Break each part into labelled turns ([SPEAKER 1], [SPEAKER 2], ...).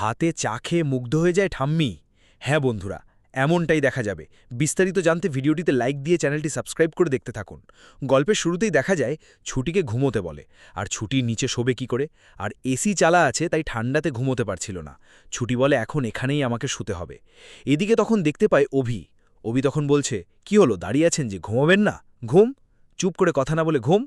[SPEAKER 1] হাতে চা খেয়ে মুগ্ধ হয়ে যায় ঠাম্মি। হ্যাঁ বন্ধুরা, এমনটাই দেখা যাবে। বিস্তারিত জানতে ভিডিওটিতে লাইক দিয়ে চ্যানেলটি সাবস্ক্রাইব করে দেখতে থাকুন। গল্পের শুরুতেই দেখা যায় ছুটিকে ঘুমোতে বলে, আর ছুটির নিচে শোবে কি করে? আর এসি চালা আছে, তাই ঠান্ডাতে ঘুমোতে পারছিল না। ছুটি বলে এখন এখানেই আমাকে শুতে হবে। এদিকে তখন দেখতে পায় অভি। অভি তখন বলছে, কি হলো, দাঁড়িয়ে আছেন যে, ঘুমাবেন না? ঘুম, চুপ করে কথা না বলে ঘুম।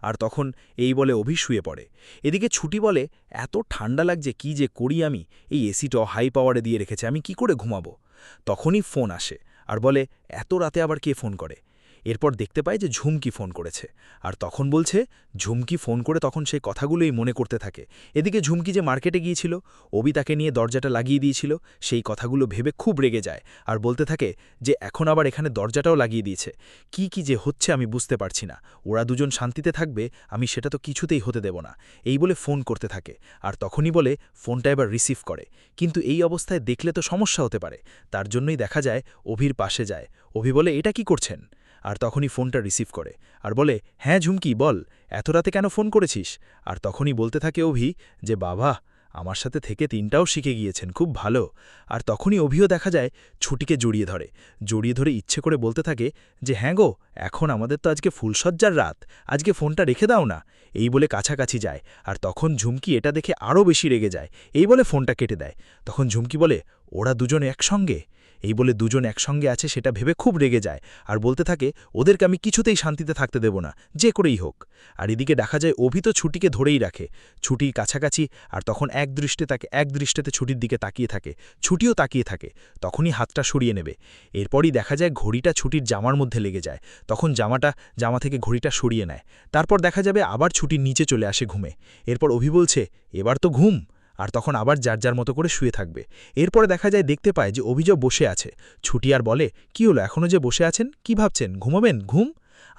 [SPEAKER 1] আর তখন এই বলে অভি শুয়ে পড়ে। এদিকে ছুটি বলে, এত ঠান্ডা লাগছে, কি যে করি আমি। এই এসিটাও হাই পাওয়ারে দিয়ে রেখেছে, আমি কি করে ঘুমাবো? তখনই ফোন আসে আর বলে, এত রাতে আবার কে ফোন করে? এরপর দেখতে পায় যে ঝুমকি ফোন করেছে। আর তখন বলছে, ঝুমকি ফোন করে তখন সেই কথাগুলোই মনে করতে থাকে। এদিকে ঝুমকি যে মার্কেটে গিয়েছিল, অভি তাকে নিয়ে দরজাটা লাগিয়ে দিয়েছিল, সেই কথাগুলো ভেবে খুব রেগে যায়। আর বলতে থাকে যে এখন আবার এখানে দরজাটাও লাগিয়ে দিয়েছে। কি কি যে হচ্ছে আমি বুঝতে পারছি না। ওরা দুজন শান্তিতে থাকবে, আমি সেটা তো কিছুতেই হতে দেব না। এই বলে ফোন করতে থাকে। আর তখনই বলে ফোনটা এবার রিসিভ করে। কিন্তু এই অবস্থায় দেখলে তো সমস্যা হতে পারে। তার জন্যই দেখা যায় অভির পাশে যায়। অভি বলে, এটা কি করছেন? আর তখনই ফোনটা রিসিভ করে আর বলে, হ্যাঁ ঝুমকি বল, এত রাতে কেন ফোন করেছিস? আর তখনই বলতে থাকে অভি যে, বাবা, আমার সাথে থেকে 3টাও শিখে গিয়েছেন, খুব ভালো। আর তখনই অভিও দেখা যায় ছুটিকে জড়িয়ে ধরে ইচ্ছে করে বলতে থাকে যে, হ্যাঁ গো, এখন আমাদের তো আজকে ফুলসজ্জার রাত, আজকে ফোনটা রেখে দাও না। এই বলে কাছাকাছি যায়। আর তখন ঝুমকি এটা দেখে আরও বেশি রেগে যায়। এই বলে ফোনটা কেটে দেয়। তখন ঝুমকি বলে, ওরা দুজন একসঙ্গে? এই বলে দুজন একসঙ্গে আছে সেটা ভেবে খুব রেগে যায়। আর বলতে থাকে, ওদেরকে আমি কিছুতেই শান্তিতে থাকতে দেব না, যে করেই হোক। আর এদিকে দেখা যায় অভি তো ছুটিকে ধরেই রাখে, ছুটির কাছাকাছি। আর তখন এক দৃষ্টিতে ছুটির দিকে তাকিয়ে থাকে। ছুটিও তাকিয়ে থাকে। তখনই হাতটা সরিয়ে নেবে। এরপরই দেখা যায় ঘড়িটা ছুটির জামার মধ্যে লেগে যায়। তখন জামা থেকে ঘড়িটা সরিয়ে নেয়। তারপর দেখা যাবে আবার ছুটির নিচে চলে আসে ঘুমে। এরপর অভি বলছে, এবার তো ঘুম। আর তখন আবার যার মতো করে শুয়ে থাকবে। এরপরে দেখা যায় দেখতে পায় যে অভিযোগ বসে আছে। ছুটি আর বলে, কি হলো, এখনও যে বসে আছেন, কি ভাবছেন, ঘুমাবেন? ঘুম?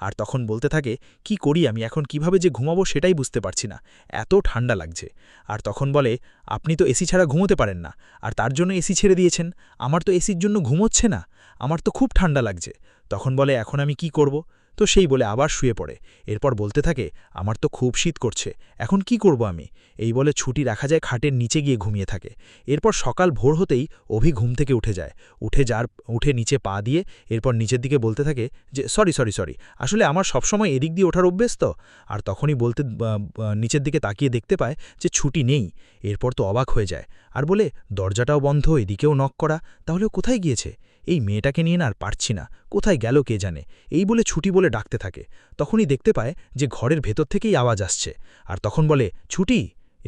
[SPEAKER 1] আর তখন বলতে থাকে, কি করি আমি এখন, কিভাবে যে ঘুমাবো সেটাই বুঝতে পারছি না, এত ঠান্ডা লাগছে। আর তখন বলে, আপনি তো এসি ছাড়া ঘুমোতে পারেন না, আর তার জন্য এসি ছেড়ে দিয়েছেন। আমার তো এসির জন্য ঘুমোচ্ছে না, আমার তো খুব ঠান্ডা লাগছে। তখন বলে, এখন আমি কি করব? তো সেই বলে আবার শুয়ে পড়ে। এরপর বলতে থাকে, আমার তো খুব শীত করছে, এখন কি করব আমি? এই বলে ছুটি রাখা যায় খাটের নিচে গিয়ে ঘুমিয়ে থাকে। এরপর সকাল ভোর হতেই অভি ঘুম থেকে উঠে যায়। উঠে নিচে পা দিয়ে এরপর নিচের দিকে বলতে থাকে যে, সরি, আসলে আমার সবসময় এদিক দিয়ে ওঠার অভ্যেস তো। আর তখনই নিচের দিকে তাকিয়ে দেখতে পায় যে ছুটি নেই। এরপর তো অবাক হয়ে যায়। আর বলে, দরজাটাও বন্ধ, এদিকেও নক করা, তাহলে কোথায় গিয়েছে? এই মেয়েটাকে নিয়ে না আর পারছি না, কোথায় গেল কে জানে। এই বলে ছুটি বলে ডাকতে থাকে। তখনই দেখতে পায় যে ঘরের ভেতর থেকেই আওয়াজ আসছে। আর তখন বলে, ছুটি?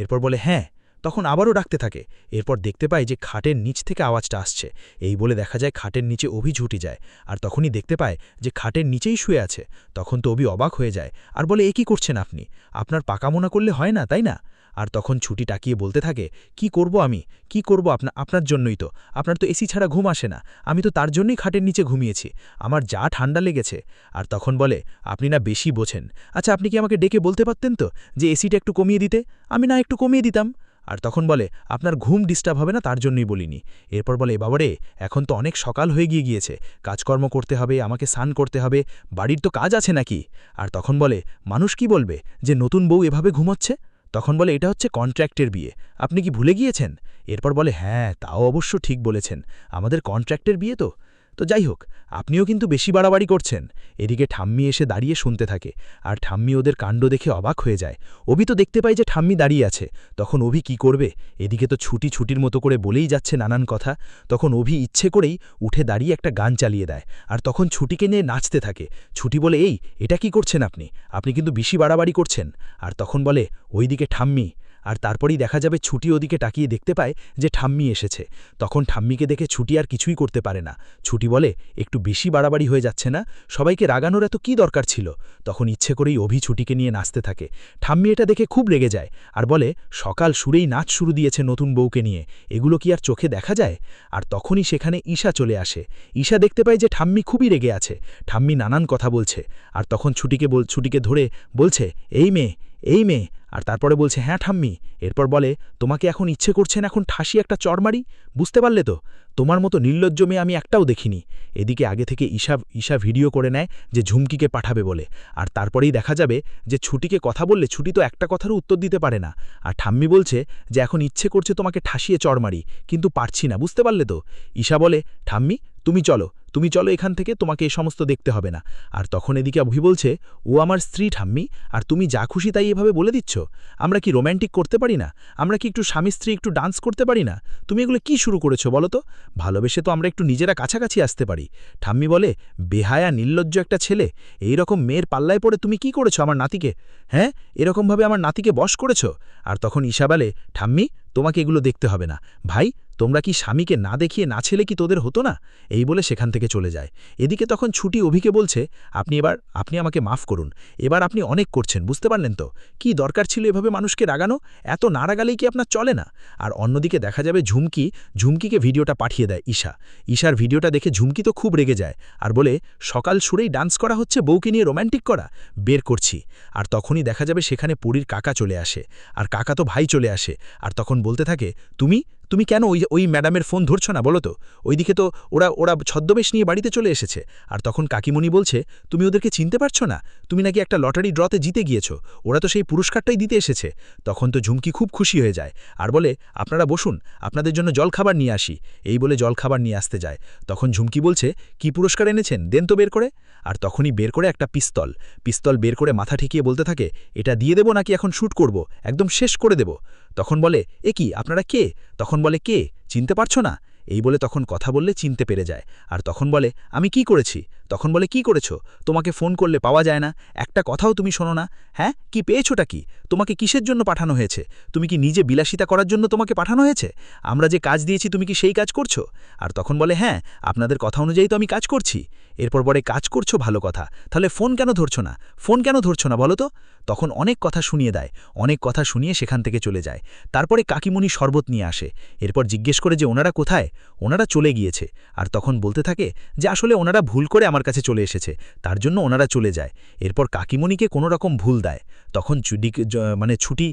[SPEAKER 1] এরপর বলে, হ্যাঁ। তখন আবারও ডাকতে থাকে। এরপর দেখতে পায় যে খাটের নিচ থেকে আওয়াজটা আসছে। এই বলে দেখা যায় খাটের নিচে অভি ছুটি যায়। আর তখনই দেখতে পায় যে খাটের নিচেই শুয়ে আছে। তখন তো অভি অবাক হয়ে যায় আর বলে, এ কি করছেন আপনি? আপনার পাকামোনা করলে হয় না, তাই না? আর তখন ছুটি তাকিয়ে বলতে থাকে, কি করব আমি, কি করব? আপনার জন্যই তো, আপনার তো এসি ছাড়া ঘুম আসে না, আমি তো তার জন্যই খাটের নিচে ঘুমিয়েছি, আমার যা ঠান্ডা লেগেছে। আর তখন বলে, আপনি না বেশি বোঝেন। আচ্ছা, আপনি কি আমাকে ডেকে বলতে পারতেন তো যে এসিটা একটু কমিয়ে দিতে? আমি না একটু কমিয়ে দিতাম। আর তখন বলে, আপনার ঘুম ডিস্টার্ব হবে না তার জন্যই বলিনি। এরপর বলে, বাবারে, এখন তো অনেক সকাল হয়ে গিয়েছে, কাজকর্ম করতে হবে, আমাকে স্নান করতে হবে, বাড়ির তো কাজ আছে নাকি? আর তখন বলে, মানুষ কি বলবে যে নতুন বউ এভাবে ঘুমোচ্ছে? তখন বলে, এটা হচ্ছে কন্ট্রাক্টের বিয়ে, আপনি কি ভুলে গিয়েছেন? এরপর বলে, হ্যাঁ, তাও অবশ্য ঠিক বলেছেন, আমাদের কন্ট্রাক্টের বিয়ে তো যাই হোক, আপনিও কিন্তু বেশি বাড়াবাড়ি করছেন। এদিকে ঠাম্মি এসে দাঁড়িয়ে শুনতে থাকে। আর ঠাম্মি ওদের কাণ্ড দেখে অবাক হয়ে যায়। অভি তো দেখতে পায় যে ঠাম্মি দাঁড়িয়ে আছে। তখন অভি কি করবে? এদিকে তো ছুটির মতো করে বলেই যাচ্ছে নানান কথা। তখন অভি ইচ্ছে করেই উঠে দাঁড়িয়ে একটা গান চালিয়ে দেয়। আর তখন ছুটিকে নিয়ে নাচতে থাকে। ছুটি বলে, এই, এটা কি করছেন আপনি কিন্তু বেশি বাড়াবাড়ি করছেন। আর তখন বলে, ওইদিকে ঠাম্মি। আর তারপরেই দেখা যাবে ছুটি ওদিকে তাকিয়ে দেখতে পায় যে ঠাম্মি এসেছে। তখন ঠাম্মিকে দেখে ছুটি আর কিছুই করতে পারে না। ছুটি বলে, একটু বেশি বাড়াবাড়ি হয়ে যাচ্ছে না? সবাইকে রাগানোর এত কী দরকার ছিল? তখন ইচ্ছে করেই অভি ছুটিকে নিয়ে নাচতে থাকে। ঠাম্মি এটা দেখে খুব রেগে যায় আর বলে, সকাল সুরেই নাচ শুরু দিয়েছে নতুন বউকে নিয়ে, এগুলো কি আর চোখে দেখা যায়? আর তখনই সেখানে ঈশা চলে আসে। ঈশা দেখতে পায় যে ঠাম্মি খুবই রেগে আছে। ঠাম্মি নানান কথা বলছে। আর তখন ছুটিকে ধরে বলছে, এই মেয়ে, আর তারপরে বলছে হ্যাঁ ঠাম্মি। এরপর বলে তোমাকে এখন ইচ্ছে করছে না এখন ঠাসি একটা চড় মারি, বুঝতে পারলে তো? তোমার মতো নির্লজ্জ মেয়ে আমি একটাও দেখিনি। এদিকে আগে থেকে ঈশা ভিডিও করে নেয় যে ঝুমকিকে পাঠাবে বলে। আর তারপরেই দেখা যাবে যে ছুটিকে কথা বললে ছুটি তো একটা কথারও উত্তর দিতে পারে না। আর ঠাম্মি বলছে যে এখন ইচ্ছে করছে তোমাকে ঠাসিয়ে চড় মারি, কিন্তু পারছি না, বুঝতে পারলে তো? ঈশা বলে ঠাম্মি তুমি চলো এখান থেকে, তোমাকে এ সমস্ত দেখতে হবে না। আর তখন এদিকে অভি বলছে ও আমার স্ত্রী ঠাম্মি, আর তুমি যা খুশি তাই এভাবে বলে দিচ্ছ। আমরা কি রোম্যান্টিক করতে পারি না? আমরা কি একটু স্বামী স্ত্রী একটু ডান্স করতে পারি না? তুমি এগুলো কি শুরু করেছো বলো তো? ভালোবেসে তো আমরা একটু নিজেরা কাছাকাছি আসতে পারি। ঠাম্মি বলে বেহায়া নির্লজ্জ একটা ছেলে, এই রকম মেয়ের পাল্লায় পড়ে তুমি কি করেছো আমার নাতিকে? হ্যাঁ, এরকমভাবে আমার নাতিকে বশ করেছো? আর তখন ঈশা বলে ঠাম্মি তোমাকে এগুলো দেখতে হবে না। ভাই তোমরা কি স্বামীকে না দেখিয়ে না ছেলে কি তোদের হতো না? এই বলে সেখান থেকে চলে যায়। এদিকে তখন ছুটি অভিকে বলছে আপনি আমাকে মাফ করুন, এবার আপনি অনেক করছেন, বুঝতে পারলেন তো? কি দরকার ছিল এভাবে মানুষকে রাগানো? এত না রাগালেই কি আপনার চলে না? আর অন্যদিকে দেখা যাবে ঝুমকিকে ভিডিওটা পাঠিয়ে দেয় ঈশার ভিডিওটা দেখে ঝুমকি তো খুব রেগে যায় আর বলে সকাল সুরেই ডান্স করা হচ্ছে, বউকে নিয়ে রোম্যান্টিক করা, বের করছি। আর তখনই দেখা যাবে সেখানে পুরীর কাকা চলে আসে, আর কাকা তো ভাই চলে আসে। আর তখন বলতে থাকে তুমি কেন ওই ম্যাডামের ফোন ধরছ না বলো তো? ওইদিকে তো ওরা ছদ্মবেশ নিয়ে বাড়িতে চলে এসেছে। আর তখন কাকিমণি বলছে তুমি ওদেরকে চিনতে পারছো না? তুমি নাকি একটা লটারি ড্রতে জিতে গিয়েছো, ওরা তো সেই পুরস্কারটাই দিতে এসেছে। তখন তো ঝুমকি খুব খুশি হয়ে যায় আর বলে আপনারা বসুন, আপনাদের জন্য জলখাবার নিয়ে আসি। এই বলে জলখাবার নিয়ে আসতে যায়। তখন ঝুমকি বলছে কি পুরস্কার এনেছেন দেন তো বের করে। আর তখনই বের করে একটা পিস্তল বের করে মাথা ঠেকিয়ে বলতে থাকে এটা দিয়ে দেবো নাকি এখন শ্যুট করব, একদম শেষ করে দেব। তখন বলে এ কি আপনারা কে? তখন বলে কে, চিনতে পারছো না? এই বলে তখন কথা বললে চিনতে পেরে যায়। আর তখন বলে আমি কি করেছি? তখন বলে কি করেছো? তোমাকে ফোন করলে পাওয়া যায় না, একটা কথাও তুমি শোনো না। হ্যাঁ, কি পেয়েছোটা কি? তোমাকে কিসের জন্য পাঠানো হয়েছে? তুমি কি নিজে বিলাসিতা করার জন্য তোমাকে পাঠানো হয়েছে? আমরা যে কাজ দিয়েছি তুমি কি সেই কাজ করছো? আর তখন বলে হ্যাঁ, আপনাদের কথা অনুযায়ী তো আমি কাজ করছি। এরপর বলে কাজ করছো ভালো কথা, তাহলে ফোন কেন ধরছো না বলো তো? তখন অনেক কথা শুনিয়ে দেয়, অনেক কথা শুনিয়ে সেখান থেকে চলে যায়। তারপরে কাকিমণি শরবত নিয়ে আসে। এরপর জিজ্ঞেস করে যে ওনারা কোথায়? ওনারা চলে গিয়েছে। আর তখন বলতে থাকে যে আসলে ওনারা ভুল করে আমার কাছে চলে এসেছে, তার জন্য ওনারা চলে যায়। এরপর কাকিমণিকে কোনো রকম ভুল দেয়। তখন ছুটি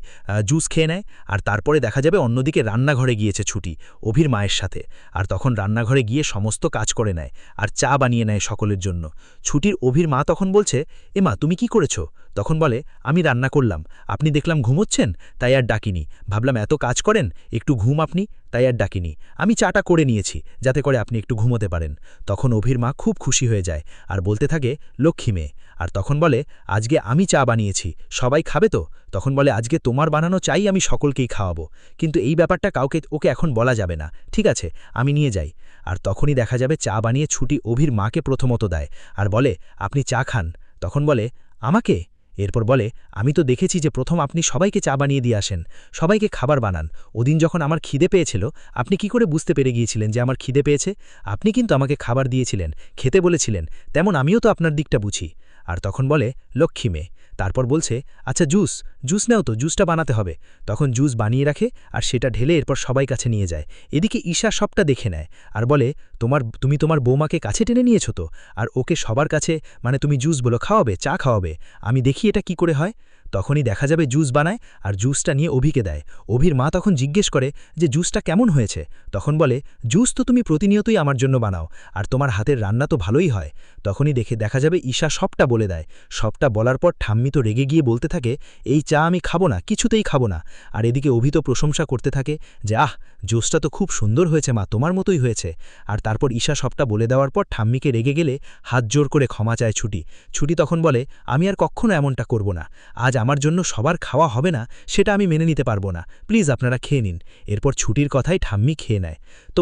[SPEAKER 1] জুস খেয়ে নেয়। আর তারপরে দেখা যাবে অন্যদিকে রান্নাঘরে গিয়েছে ছুটি অভির মায়ের সাথে। আর তখন রান্নাঘরে গিয়ে সমস্ত কাজ করে নেয় আর চা বানিয়ে নেয় সকলের জন্য। ছুটির অভির মা তখন বলছে মা তুমি কি করেছো? তখন বলে আমি রান্না করলাম, আপনি দেখলাম ঘুমোচ্ছেন, তাই আর ডাকিনি, ভাবলাম এত কাজ করেন একটু ঘুম আপনি, তাই আর ডাকিনি, আমি চাটা করে নিয়েছি যাতে করে আপনি একটু ঘুমোতে পারেন। তখন অভির মা খুব খুশি হয়ে যায় আর বলতে থাকে লক্ষ্মী মেয়ে। আর তখন বলে আজকে আমি চা বানিয়েছি, সবাই খাবে তো? তখন বলে আজকে তোমার বানানো চাই আমি সকলকেই খাওয়াবো, কিন্তু এই ব্যাপারটা ওকে এখন বলা যাবে না, ঠিক আছে আমি নিয়ে যাই। আর তখনই দেখা যাবে চা বানিয়ে ছুটি অভির মাকে প্রথমত দেয় আর বলে আপনি চা খান। তখন বলে আমাকে? এরপর বলে আমি তো দেখেছি যে প্রথম আপনি সবাইকে চা বানিয়ে দিয়ে আসেন, সবাইকে খাবার বানান। ওদিন যখন আমার খিদে পেয়েছিল আপনি কি করে বুঝতে পেরে গিয়েছিলেন যে আমার খিদে পেয়েছে? আপনি কিন্তু আমাকে খাবার দিয়েছিলেন, খেতে বলেছিলেন, তেমন আমিও তো আপনার দিকটা বুঝি। আর তখন বলে লক্ষ্মী মেয়ে। তারপর বলছে আচ্ছা জুস নাও তো, জুসটা বানাতে হবে। তখন জুস বানিয়ে রাখে আর সেটা ঢেলে এরপর সবাই কাছে নিয়ে যায়। এদিকে ঈশা সবটা দেখে নেয় আর বলে তুমি তোমার বৌমাকে কাছে টেনে নিয়েছো তো, আর ওকে সবার কাছে তুমি জুস বলো খাওয়াবে, চা খাওয়াবে, আমি দেখি এটা কি করে হয়। তখনই দেখা যাবে জুস বানায় আর জুসটা নিয়ে অভিকে দেয়। অভির মা তখন জিজ্ঞেস করে যে জুসটা কেমন হয়েছে? তখন বলে জুস তো তুমি প্রতিনিয়তই আমার জন্য বানাও, আর তোমার হাতের রান্না তো ভালোই হয়। তখনই দেখা যাবে ঈশা সবটা বলে দেয়। সবটা বলার পর ঠাম্মি তো রেগে গিয়ে বলতে থাকে এই চা আমি খাবো না, কিছুতেই খাবো না। আর এদিকে অভি তো প্রশংসা করতে থাকে যে জুসটা তো খুব সুন্দর হয়েছে মা, তোমার মতোই হয়েছে। আর তারপর ঈশা সবটা বলে দেওয়ার পর ঠাম্মিকে রেগে গেলে হাত জোর করে ক্ষমা চায় ছুটি তখন বলে আমি আর কখনো এমনটা করব না, আজ আমার জন্য সবার খাওয়া হবে না সেটা আমি মেনে নিতে পারবো না, প্লিজ আপনারা খেয়ে নিন। এরপর ছুটির কথাই ঠাম্মি খেয়ে নেয়। তো